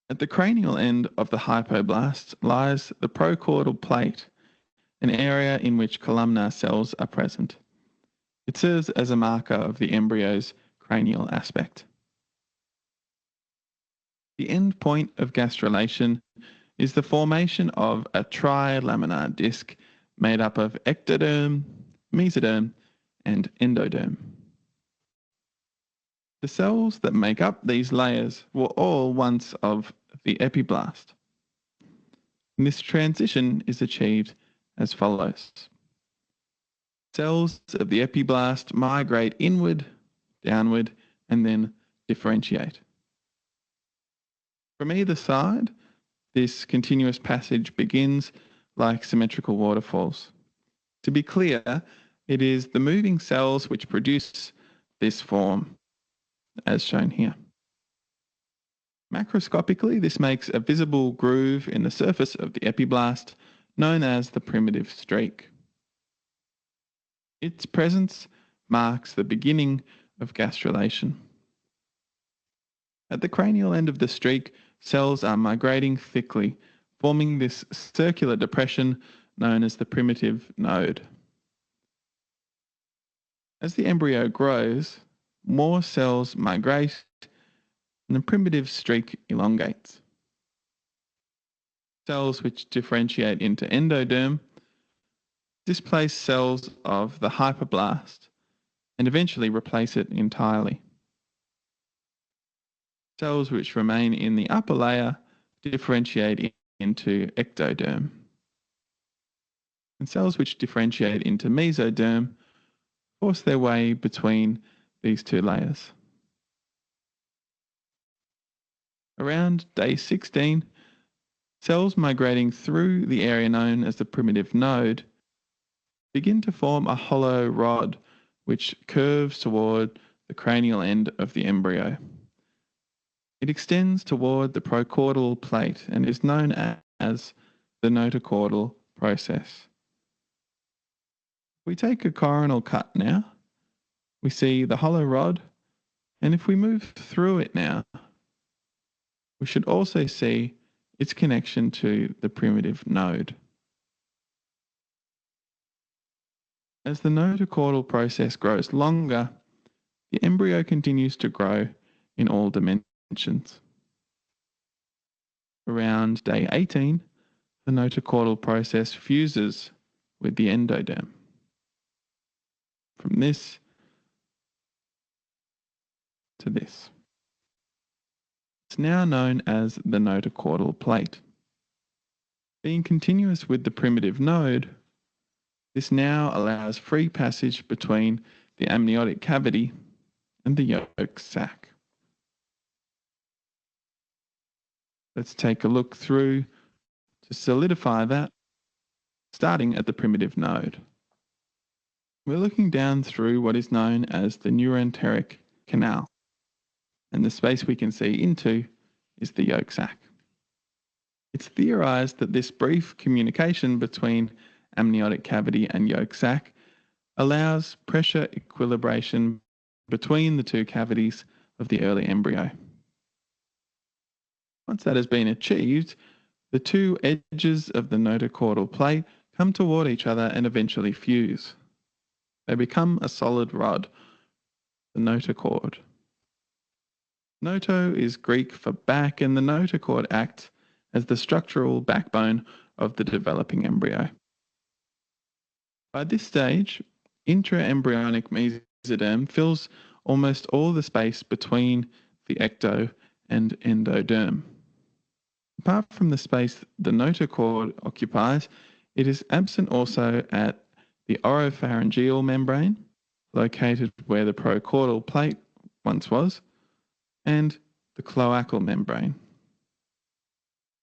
At the cranial end of the hypoblast lies the procaudal plate, an area in which columnar cells are present. It serves as a marker of the embryo's cranial aspect. The end point of gastrulation is the formation of a trilaminar disc made up of ectoderm, mesoderm, and endoderm. The cells that make up these layers were all once of the epiblast. And this transition is achieved as follows. Cells of the epiblast migrate inward, downward, and then differentiate. From either side, this continuous passage begins like symmetrical waterfalls. To be clear, it is the moving cells which produce this form, as shown here. Macroscopically, this makes a visible groove in the surface of the epiblast known as the primitive streak. Its presence marks the beginning of gastrulation. At the cranial end of the streak, cells are migrating thickly, forming this circular depression known as the primitive node. As the embryo grows, more cells migrate and the primitive streak elongates. Cells which differentiate into endoderm displace cells of the hypoblast and eventually replace it entirely. Cells which remain in the upper layer differentiate into ectoderm. And cells which differentiate into mesoderm force their way between these two layers. Around day 16, cells migrating through the area known as the primitive node begin to form a hollow rod which curves toward the cranial end of the embryo. It extends toward the procaudal plate and is known as the notocaudal process. We take a coronal cut now. We see the hollow rod, and if we move through it now, we should also see its connection to the primitive node. As the notocaudal process grows longer, the embryo continues to grow in all dimensions. Around day 18, the notocaudal process fuses with the endoderm. From this to this. It's now known as the notocaudal plate. Being continuous with the primitive node, this now allows free passage between the amniotic cavity and the yolk sac. Let's take a look through to solidify that, starting at the primitive node. We're looking down through what is known as the neuroenteric canal, and the space we can see into is the yolk sac. It's theorized that this brief communication between amniotic cavity and yolk sac, allows pressure equilibration between the two cavities of the early embryo. Once that has been achieved, the two edges of the notochordal plate come toward each other and eventually fuse. They become a solid rod, the notochord. Noto is Greek for back, and the notochord acts as the structural backbone of the developing embryo. By this stage, intraembryonic mesoderm fills almost all the space between the ecto and endoderm. Apart from the space the notochord occupies, it is absent also at the oropharyngeal membrane, located where the procaudal plate once was, and the cloacal membrane.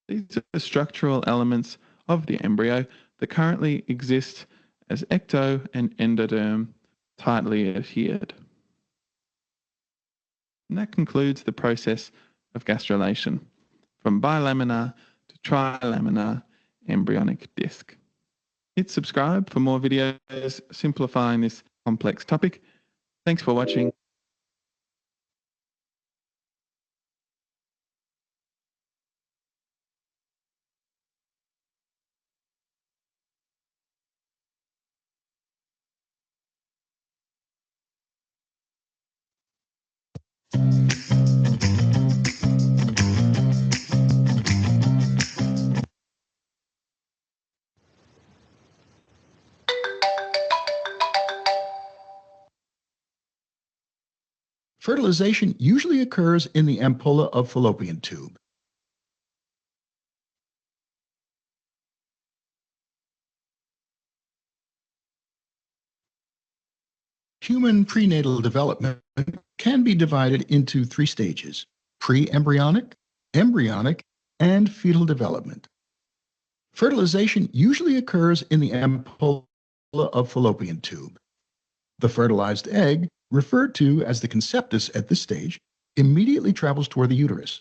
These are the structural elements of the embryo that currently exist as ecto and endoderm tightly adhered. And that concludes the process of gastrulation, from bilaminar to trilaminar embryonic disc. Hit subscribe for more videos simplifying this complex topic. Thanks for watching. Fertilization usually occurs in the ampulla of fallopian tube. Human prenatal development can be divided into 3 stages: pre-embryonic, embryonic, and fetal development. Fertilization usually occurs in the ampulla of fallopian tube. The fertilized egg, referred to as the conceptus at this stage, immediately travels toward the uterus.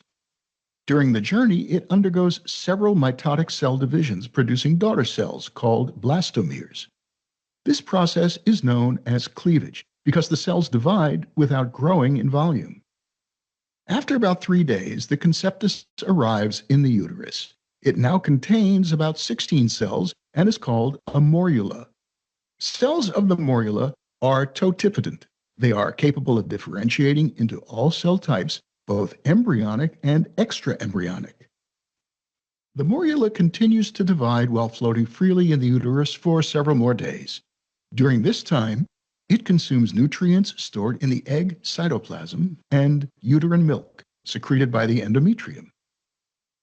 During the journey, it undergoes several mitotic cell divisions, producing daughter cells called blastomeres. This process is known as cleavage because the cells divide without growing in volume. After about 3 days, the conceptus arrives in the uterus. It now contains about 16 cells and is called a morula. Cells of the morula are totipotent. They are capable of differentiating into all cell types, both embryonic and extraembryonic. The morula continues to divide while floating freely in the uterus for several more days. During this time, it consumes nutrients stored in the egg cytoplasm and uterine milk secreted by the endometrium.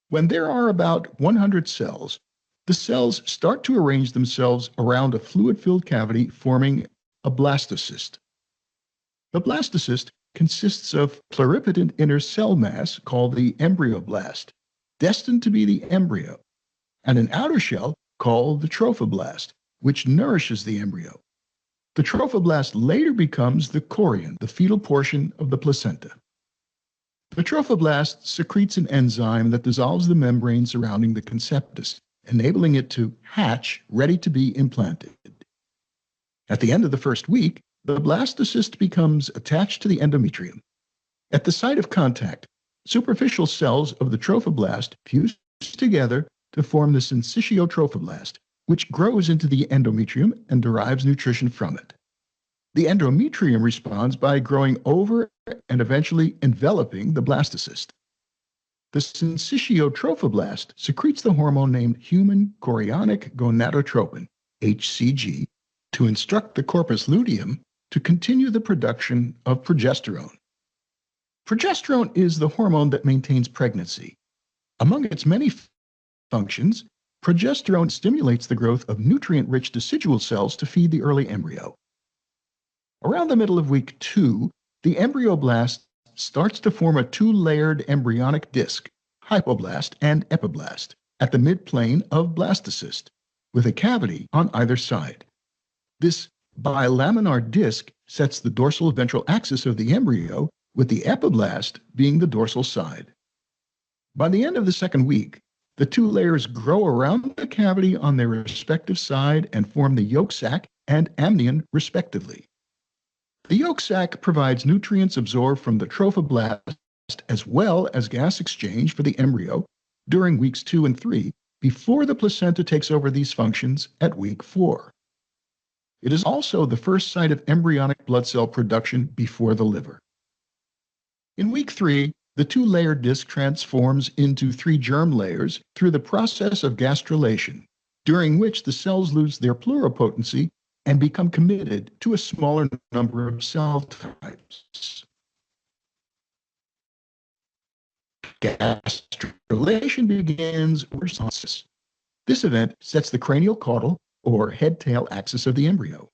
When there are about 100 cells, the cells start to arrange themselves around a fluid-filled cavity, forming a blastocyst. The blastocyst consists of pluripotent inner cell mass called the embryoblast, destined to be the embryo, and an outer shell called the trophoblast, which nourishes the embryo. The trophoblast later becomes the chorion, the fetal portion of the placenta. The trophoblast secretes an enzyme that dissolves the membrane surrounding the conceptus, enabling it to hatch, ready to be implanted. At the end of the first week, the blastocyst becomes attached to the endometrium. At the site of contact, superficial cells of the trophoblast fuse together to form the syncytiotrophoblast, which grows into the endometrium and derives nutrition from it. The endometrium responds by growing over and eventually enveloping the blastocyst. The syncytiotrophoblast secretes the hormone named human chorionic gonadotropin, HCG, to instruct the corpus luteum to continue the production of progesterone. Progesterone is the hormone that maintains pregnancy. Among its many functions, progesterone stimulates the growth of nutrient-rich decidual cells to feed the early embryo. Around the middle of week 2, the embryoblast starts to form a 2-layered embryonic disc, hypoblast and epiblast, at the midplane of blastocyst, with a cavity on either side. This bilaminar disc sets the dorsal ventral axis of the embryo, with the epiblast being the dorsal side. By the end of the second week, The two layers grow around the cavity on their respective side and form the yolk sac and amnion, respectively. The yolk sac provides nutrients absorbed from the trophoblast as well as gas exchange for the embryo during weeks 2 and 3 before the placenta takes over these functions at week 4. It is also the first site of embryonic blood cell production before the liver. In week 3, the two-layered disc transforms into 3 germ layers through the process of gastrulation, during which the cells lose their pluripotency and become committed to a smaller number of cell types. Gastrulation begins with resonance. This event sets the cranial caudal or head-tail axis of the embryo.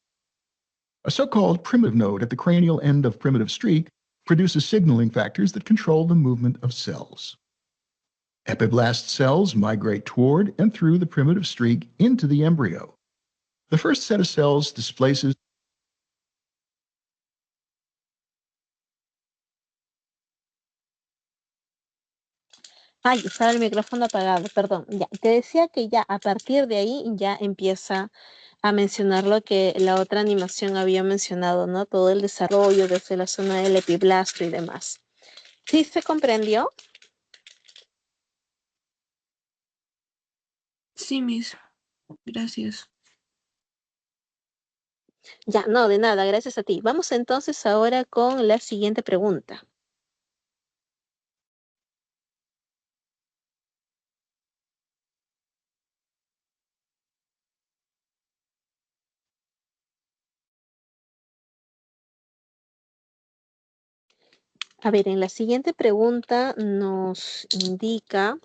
A so-called primitive node at the cranial end of primitive streak produces signaling factors that control the movement of cells. Epiblast cells migrate toward and through the primitive streak into the embryo. The first set of cells displaces Ay, estaba el micrófono apagado, perdón. Ya, te decía que ya a partir de ahí ya empieza a mencionar lo que la otra animación había mencionado, ¿no? Todo el desarrollo desde la zona del epiblasto y demás. ¿Sí se comprendió? Sí, Miss. Gracias. Ya, no, de nada, gracias a ti. Vamos entonces ahora con la siguiente pregunta. A ver, en la siguiente pregunta nos indica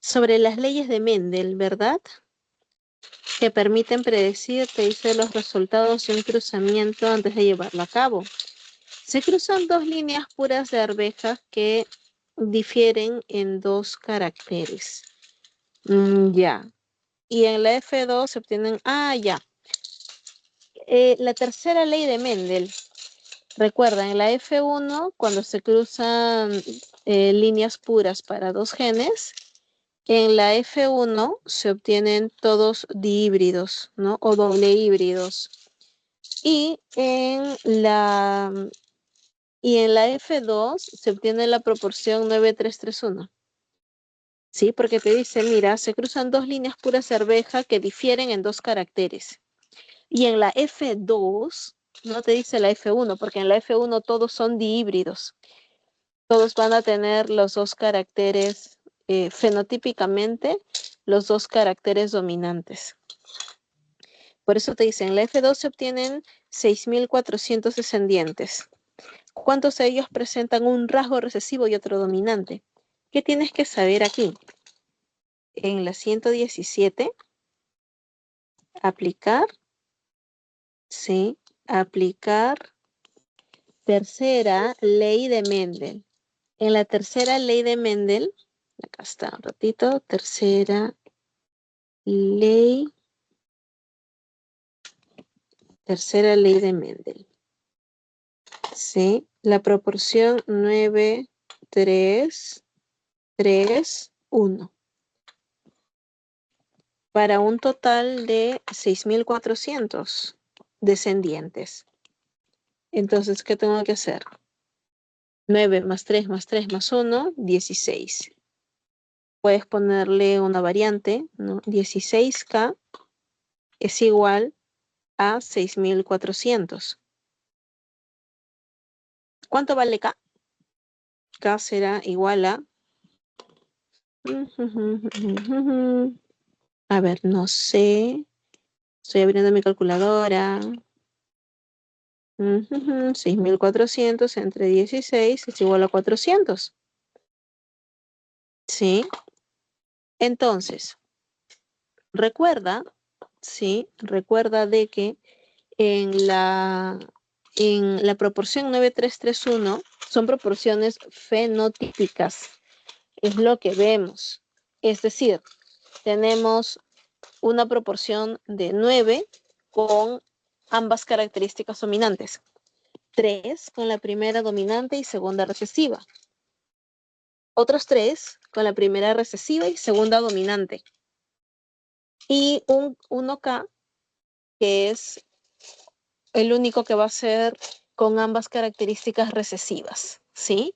sobre las leyes de Mendel, ¿verdad? Que permiten predecir, te dice, los resultados de un cruzamiento antes de llevarlo a cabo. Se cruzan 2 líneas puras de arvejas que difieren en 2 caracteres. Ya. Y en la F2 se obtienen... ya. La tercera ley de Mendel. Recuerda, en la F1, cuando se cruzan líneas puras para 2 genes, en la F1 se obtienen todos dihíbridos, ¿no? O doble híbridos. Y en la F2 se obtiene la proporción 9331. Sí, porque te dice, mira, se cruzan 2 líneas puras de arveja que difieren en 2 caracteres. Y en la F2, no te dice la F1, porque en la F1 todos son dihíbridos. Todos van a tener los 2 caracteres, fenotípicamente, los 2 caracteres dominantes. Por eso te dice, en la F2 se obtienen 6.400 descendientes. ¿Cuántos de ellos presentan un rasgo recesivo y otro dominante? ¿Qué tienes que saber aquí? En la 117, aplicar, sí, aplicar tercera ley de Mendel. En la tercera ley de Mendel, acá está un ratito, tercera ley de Mendel. Sí, la proporción 9, 3, 3, 1. Para un total de 6.400 descendientes. Entonces, ¿qué tengo que hacer? 9 más 3 más 3 más 1, 16. Puedes ponerle una variante, ¿no? 16K es igual a 6.400. ¿Cuánto vale K? K será igual a... A ver, no sé. Estoy abriendo mi calculadora. 6.400 entre 16 es igual a 400. ¿Sí? Entonces, recuerda, ¿sí? Recuerda de que en la proporción 9331 son proporciones fenotípicas. Es lo que vemos. Es decir, tenemos una proporción de 9 con ambas características dominantes. 3 con la primera dominante y segunda recesiva. otros 3 con la primera recesiva y segunda dominante. Y un 1K, que es el único que va a ser con ambas características recesivas, ¿sí?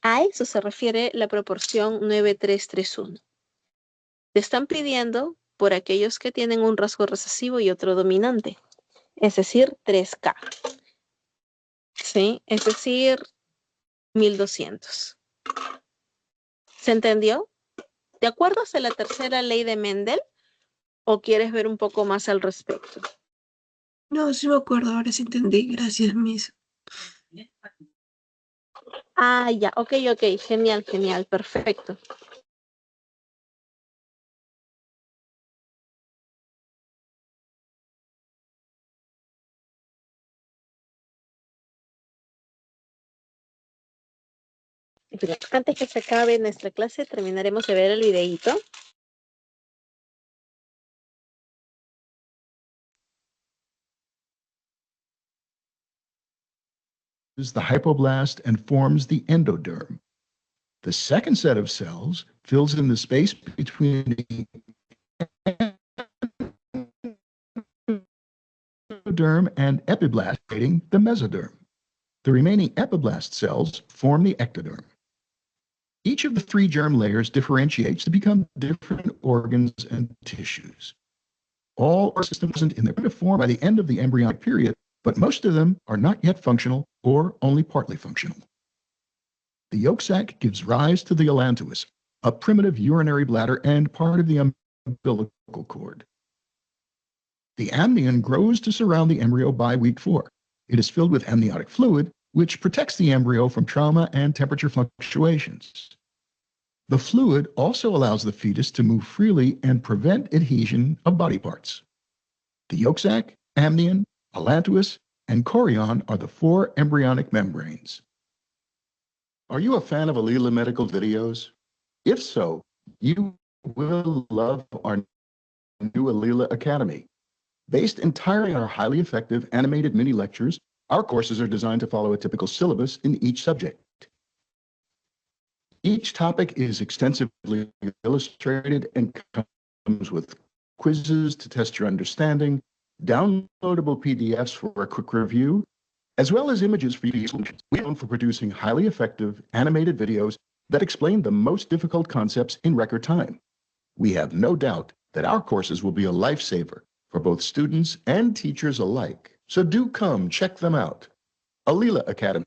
A eso se refiere la proporción 9331. Te están pidiendo por aquellos que tienen un rasgo recesivo y otro dominante, es decir, 3K, ¿sí? Es decir, 1200. ¿Se entendió? ¿Te acuerdas de la tercera ley de Mendel o quieres ver un poco más al respecto? No, sí me acuerdo, ahora sí entendí. Gracias, Miss. Ah, ya, ok, genial, perfecto. Pero antes que se acabe nuestra clase, terminaremos de ver el videíto. Is the hypoblast and forms the endoderm. The second set of cells fills in the space between the endoderm and epiblast, creating the mesoderm. The remaining epiblast cells form the ectoderm. Each of the 3 germ layers differentiates to become different organs and tissues. All are systems present in their primitive form by the end of the embryonic period, but most of them are not yet functional or only partly functional. The yolk sac gives rise to the allantois, a primitive urinary bladder and part of the umbilical cord. The amnion grows to surround the embryo by week 4. It is filled with amniotic fluid, which protects the embryo from trauma and temperature fluctuations. The fluid also allows the fetus to move freely and prevent adhesion of body parts. The yolk sac, amnion, allantois, and chorion are the 4 embryonic membranes. Are you a fan of Alila Medical videos? If so, you will love our new Alila Academy. Based entirely on our highly effective animated mini lectures, our courses are designed to follow a typical syllabus in each subject. Each topic is extensively illustrated and comes with quizzes to test your understanding, downloadable PDFs for a quick review, as well as images for you to use. We are known for producing highly effective animated videos that explain the most difficult concepts in record time. We have no doubt that our courses will be a lifesaver for both students and teachers alike. So do come check them out. Alila Academy.